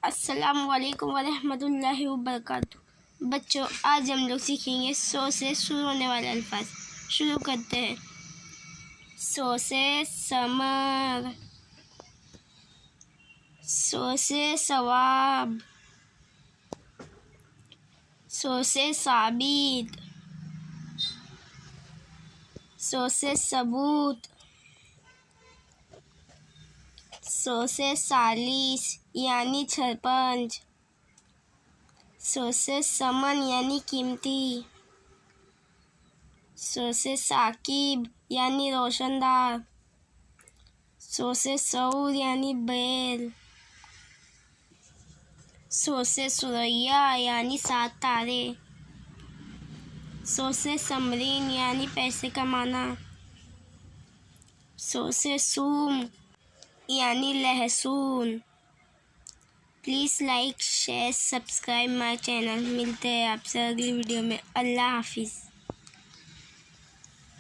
अस्सलामु अलैकुम वरहमतुल्लाहि वबरकातुहू। बच्चों, आज हम लोग सीखेंगे सौ से शुरू होने वाले अल्फाज। शुरू करते हैं। सौ से समर, सौ से सवाब, सौ से साबित, सौ से सबूत, सौ से सालिस यानी सरपंच, सौ से समन यानी कीमती, सौ से साकिब यानी रोशनदार, सौ से सऊर यानी बैल, सौ से सुरैया यानी 7 तारे, सौ से समरीन यानी पैसे कमाना, सौ से सूम यानी लहसुन। Please like share subscribe my channel. मिलते हैं आपसे अगली वीडियो में। अल्लाह हाफिज़।